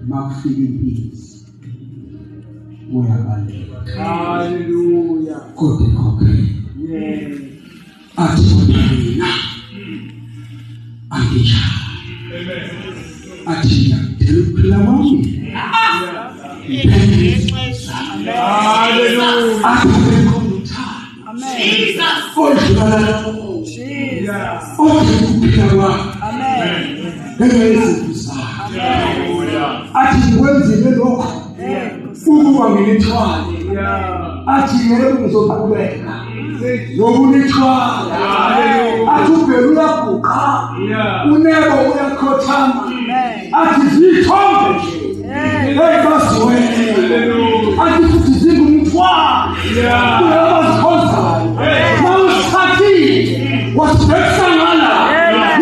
makufika impilo uyabaleka. Hallelujah. Kodwa konke athi mina angisha athi ngithela ukuphila kwami. Hallelujah. Athi wenzile lokho ukuba ngilithwale. Athi yebo ngizoqhubeka nokulithwala. Athi ubheka uyaguqa unebo uyakhothama. Athi zithombe nje basiwele. Athi futhi zingumthwalo uyabazikhozayo. Mawusithathile wasibekisangana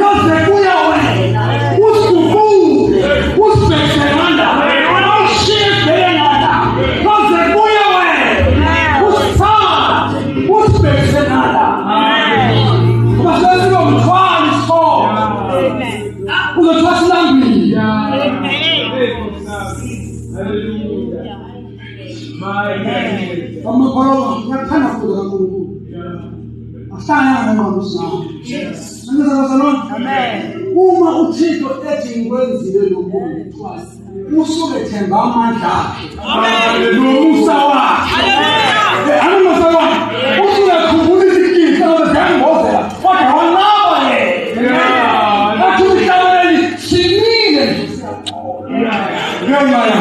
yoze kuya wena usiguqule usibekisangana awushiye ngena yoze kuya wena usithathe usibekisangana. Basese bomthwalo so uzothwala lambili. Hallelujah. My God. Amakholo ngiyathanda ukuza kaNkulunkulu. Ahlala ngqondo zami. Amen. Uma uThixo ethi ngikwenzile lokho ngithwala, usuke themba amandla akhe. Amen. Nomusa wakhe. Haleluya. Anomusa wakhe. Usuke khumbula izinkinga zezembozela. Kodwa wanqaba yena. Athi uhlabeleli sinile. Ngiyaya.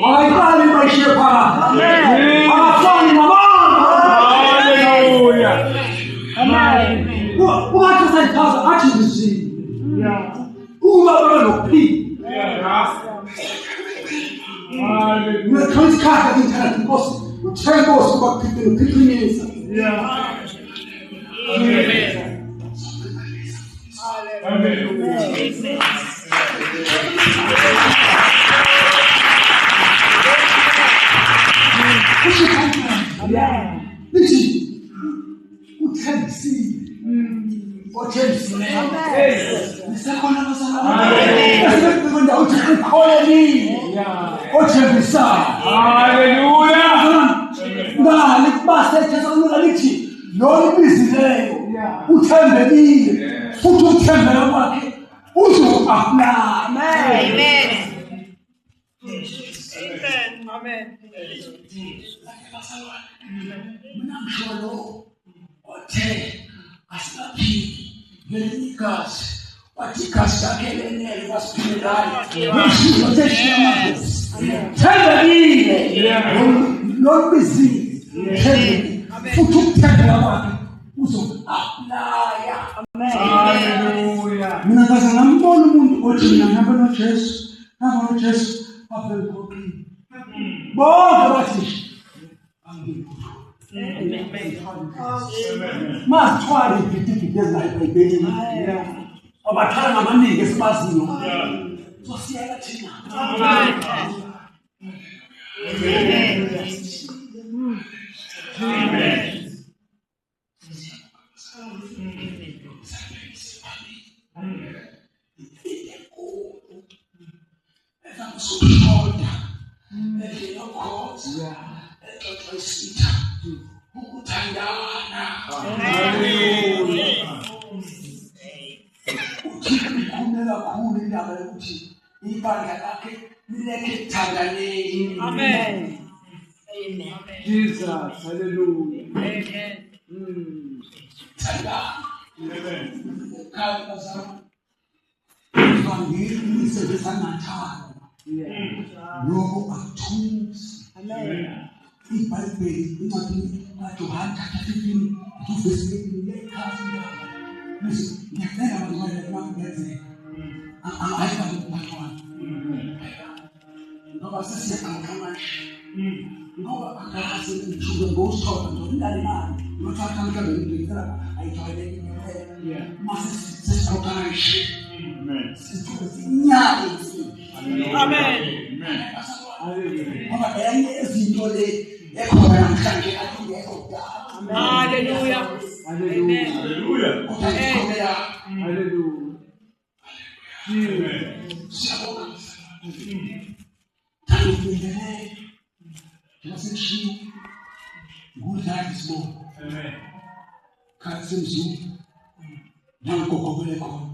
Ayikali bayishiye phakathi. Amen. Abafani nabantu. Hallelujah. Amen. Uwathi sayithatha athi ngizini. Uma banokuphila. Hallelujah. Ngisikhathi ngithanda inkosi. Uthemba inkosi kuba kuphila ukuphilisa. Hallelujah. Lithi uthembisile. Othembisile. Nisakhona abasana. Asebenza uthi ukholelile. Othembisayo. Hallelujah. Ngale kubasethetha umuntu lithi lo ibizileyo uthembekile futhi ukuthembeka kwakhe uzo-apply. Amen. Amen. Mina ngisho lo othe asilaphili ngelinye igazi wathi igazi lakhe lenele wasiphilelayo ngisho seshiyamanzi thembekile nolubizile thembekile futhi ukuthembeka kwakhe uzo-applya. Hallelujah. Mina ngaze ngambona umuntu othi mina ngihambe noJesu nabo noJesu baphelukhoqile bonke bathi angikho. Masithwale ibhidibhidi ezilayo eBhayibhelini. Abathanda ngamaningi esibaziyo. Sosiyela thina. Amen. Amen. Jesus. Hallelujah. Amen. No atoms. Amen. IBhayibheli incwadi kaJohane chapter 15 verse 8 ngiyakhaza listen ngiyacela abantu bakwenze ayiba ngibafana ngoba sesiyakhangamashi ngoba akazi ukuthi ngoshoda ngolali mali ngothatha mhlawumbe ngicela ayijwayele mase sesikhokhashi amen sinyali Amen. ngoba enye izinto le ekhona namhlanje akungekho kudala. Hallelujah. Hallelujah. Amen. Hallelujah. Siyabonga. Tanukubingelele. Yasengishiyo. Ngudlala isibongo. Amen. Khathi semzulu. Nangokobele khona.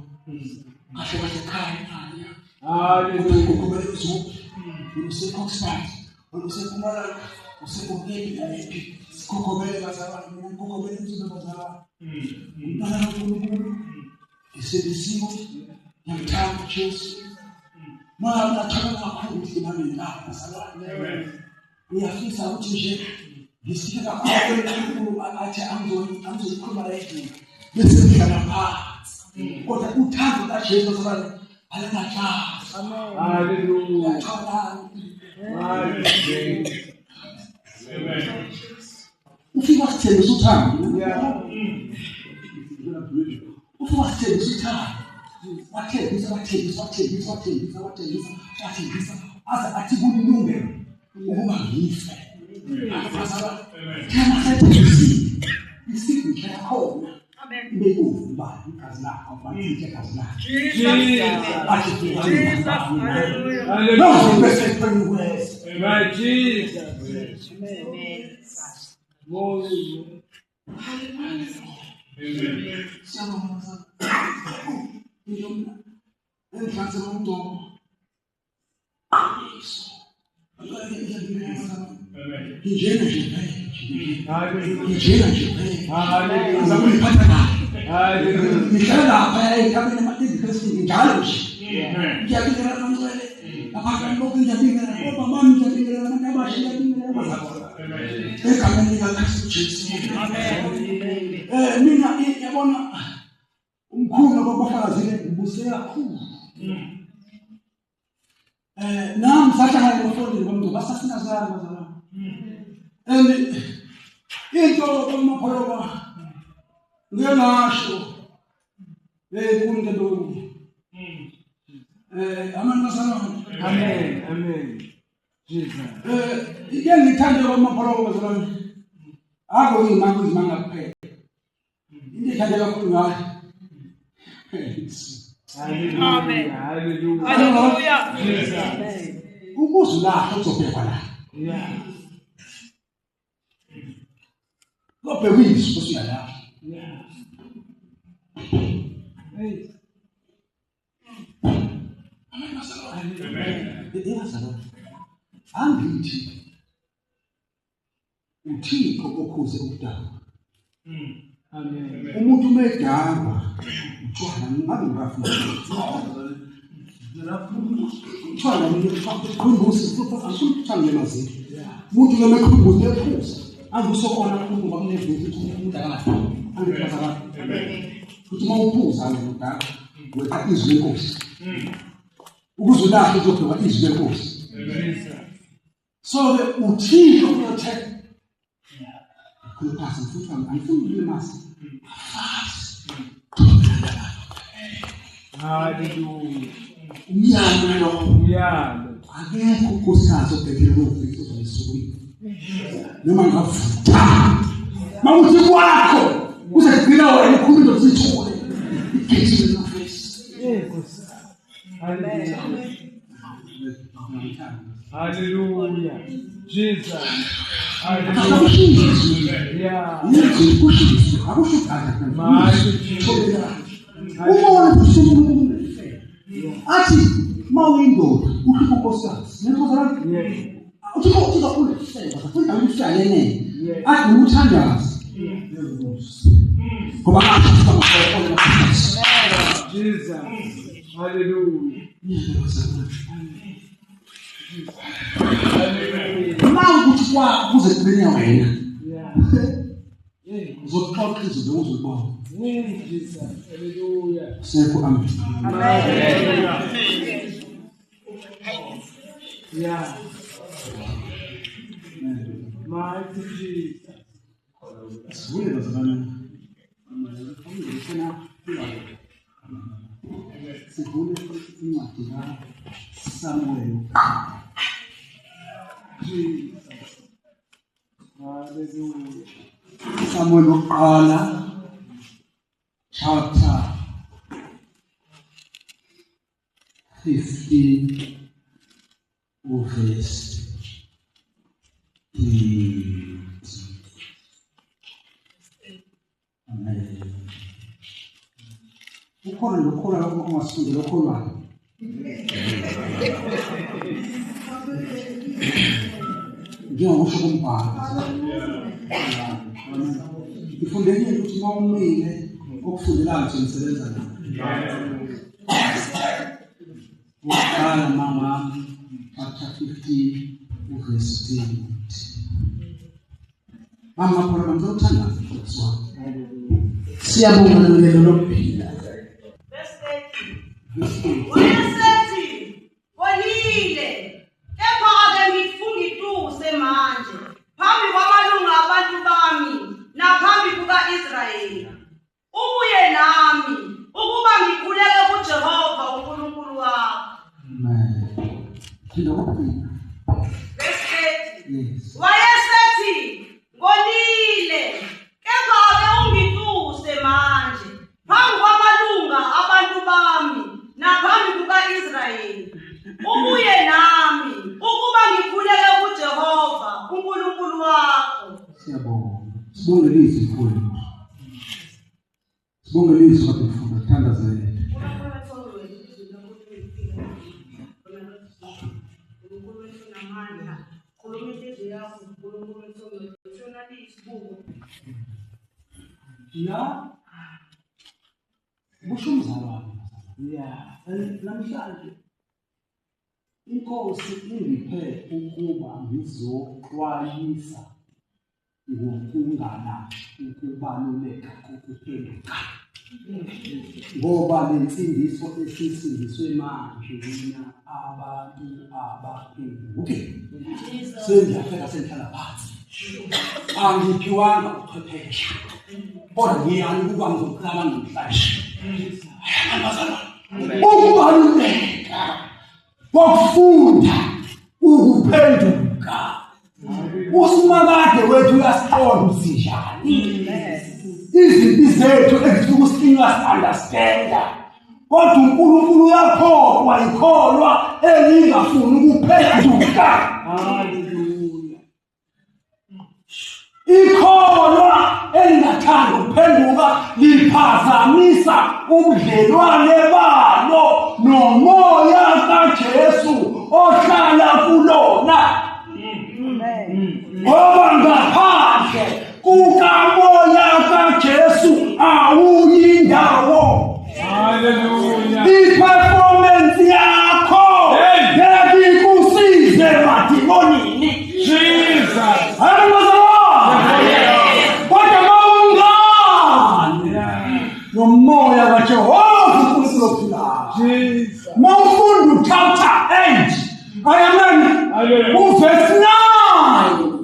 Kahle kahle ekhaya ekhaya. Hallelujah. Ngokobele izulu. Usekhosana. Usekumala. Usekubili alephi. Sikokobele bazalwane. Ngokobele izulu bazalwane. Umntana kaNkulunkulu. Isebisiwe. Yamthanda Jesu. Mara nataka kakhulu ukuthi imali lapha bazalwane. Amen. Uyafisa ukuthi nje ngisifika kakhulu athi angizoyikhuluma la endlini. Bese ngidlala phansi. Kodwa uthando kaJesu bazalwane alanatsha. Amen. Hallelujah. Amen. Ufika sithembisa uthando. Ufika sithembisa uthando. Wathembisa aze athi kulungile ukuba ngife. Isigqi yakhona ibe kuvuba igazi lakho bathike igazi lakho. Jesus. Hallelujah. Bese kweniwese. Right, Jesus. Amen. Glory. Amen. Siyabonga. Enhlanze umuntu. Njena nje phela. Njena nje phela. Hallelujah. Ngizakuphatha kahle. Hallelujah. Ngihlala lapha ekhaya emathizi Christine njalo nje. Ngiyabingelela kancane. Lapha lokho ngiyabingelela ngoba mami ngiyabingelela abantu abasha ngiyabingelela bazakho. Egameni likaKristu Jesu. Amen. Mina yabona umkhulu kwabafakazile ngibuse kakhulu. Nami sahlangana nabafundisi bomntu basasingazana bazalwane. Into komapholoba ngengasho kunto lo. Amen bazalwane. Amen. Amen. Jesus. Ike ngithande komapholoba bazalwane. Abo ingakho izimanga kuphela. Into ethande kakhulu ngayo. Amen. Hallelujah. Hallelujah. Jesus. Ukuzula uzobhekwa la. Yeah. Lobhekisa usiyala. Yeah. Hey. Amen. Bezalwane. Angithi uThixo okhuze ukudala. Amen. Umuntu medanga utshwana ngabe ngafuna. Utshwana ngikhumbuza futhi asumthanga emazinga. Umuntu ngemekhumbuzo ephuza. Angusokona umuntu bakunevezi ukuthi umuntu akafuna. Angikhaza. Amen. Futhi mawuphuza ngokudala wetha izwi lenkosi. Ukuzulahla uzobheka izwi lenkosi. Amen. So the uThixo protect. Kulapha futhi angifuni lemasi. Hallelujah. Umyalo akekho unkosikazi obhekele lokufika uzayisukwini. Noma ngavutha. Mawuthi kwakho uzagcina wena ukhuluma ngosithole. Igethi lofesi. Hallelujah. Hallelujah. Jesus. Hallelujah. Yeah. Ati mawindoda uhlupho nkosikazi nenkozana uthixo ulehleka futhi awuhlale athi umthandazi ngoba Jesus. Hallelujah. Nawu ukuthi kwa kuze kubenya wena Yeah. uzoxoxa izwi uzobona. Jesus. Hallelujah. Sekho amen. Yeah. Mighty Jesus. Sivule bazalwane. Sivule incwadi kaSamuel. Jesus. Hallelujah. Samuel uqala chapter 15 verse 8. Amen. Ukhona lokholwa ongasuki lokholwayo. Njengokusho kumbhalo. Ifundekile ukuthi uma umile okufundelayo semsebenza nayo. Uqala mama chapter 15 verse 8. Mama phela ngizothandana nokuzwa. Siyabonga lelo lokuphila. Wayesethi wolile kepha ake ngifungituse manje phambi kwamalunga abantu bami naphambi kuka-Israyeli ubuye nami ukuba ngikhuleke kuJehova uNkulunkulu wakho. Amen. Yes. Wayesethi ngolile kepha ake ungituse manje phambi kwamalunga abantu bami naphambi kuka-Israyeli ubuye nami ukuba ngikhuleke kuJehova uNkulunkulu wakho. Siyabonga. Sibongelise mfowethu. Sibongelise mfowethu uthandazele. Ya. Busho umzalwane. Yeah. Namhlanje inkosi ingiphe ukuba ngizoxwayisa ngokungana ukubaluleka kokuphenduka. Ngoba lensindiso esisindiswe manje mina abantu abaphenduke. Sengiyafika senhlala phansi. Angiphiwanga uqhwepheshe. Kodwa ngiyani ukuba ngizokhuluma nomhlashi. Ukubaluleka kokufunda ukuphenduka. Usimakade wethu uyasiqonda usinjani. Izinto zethu ezifuna usikinywa understanda. Kodwa uNkulunkulu uyakholwa ikholwa elingafuni ukuphenduka. Hallelujah. Ikholwa elingathanda ukuphenduka liphazamisa ubudlelwane balo nomoya kaJesu ohlala kulona. Ngoba ngaphandle kukamoya kaJesu awuyindawo. Hallelujah. I-performance yakho ngekusize madimonini. Jesus. Nomoya kaJehova uNkulunkulu ophilayo. Jesus. Mawufunda chapter 8 ayamani uverse 9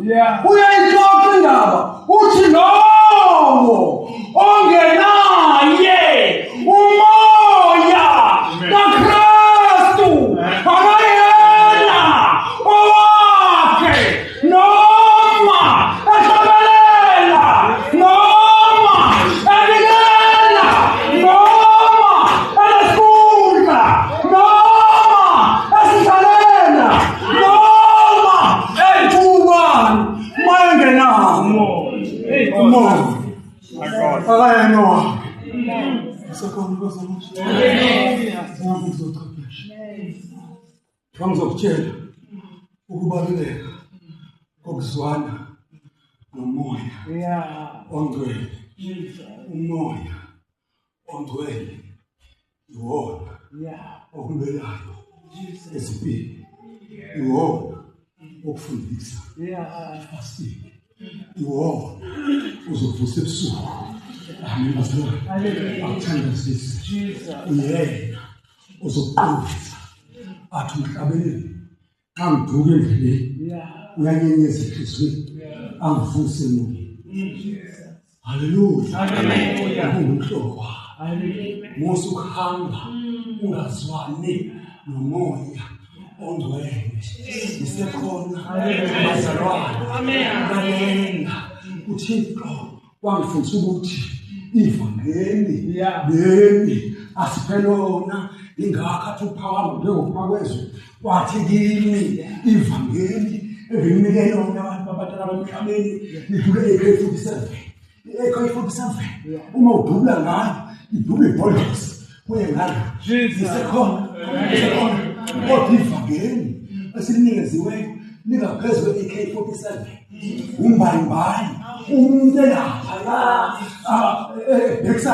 Yeah. uyayixoxa indaba uthi lowo ongenaye umoya kaKristu akayena owakhe noma ehlabelela noma enikela noma esifunda noma esithalela noma etubani mayengenamo umoya akayena owakhe. Sekhona kwazamusha. Ngizokutshela ukubaluleka kokuzwana nomoya Yeah. ongcwele. Jesus. Umoya ongcwele iwona Yeah. okulelayo Jesus. ezimpini. Iwona okufundisa Yeah. asike. Iwona uzovusa ebusuku. Amen. Bazalwane. Hallelujah. Akuthandazise. Jesus. Uyena uzoqhubisa athi umhlabeleli angiduke endleleni Yeah. uyanyenyeza enhliziyweni angivuse emoyeni. Jesus. Haleluya. Hallelujah. Ungumhlobo. Hallelujah. Musa ukuhamba ungazwani nomoya ongcwele. Isekhona bazalwane. Amen. uThixo wangifundisa ukuthi ivangeli Yeah. leli asiphelona ingakhathi uphakama njengophakwezo kwathi kimi ivangeli evinike yona abantu abadala bemhlabeni lidlule AK47 AK47 uma udubula ngayo idubula ibholos kuye ngalo isekhona kodwa ivangeli esilinekeziweyo lingaphezulu AK47 umbani umuntu lapha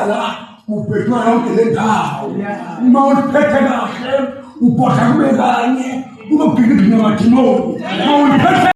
la ubhekwa yonke le ndawo uma uliphethe kahle ubhodla kube kanye ubabhikile ngamadimoni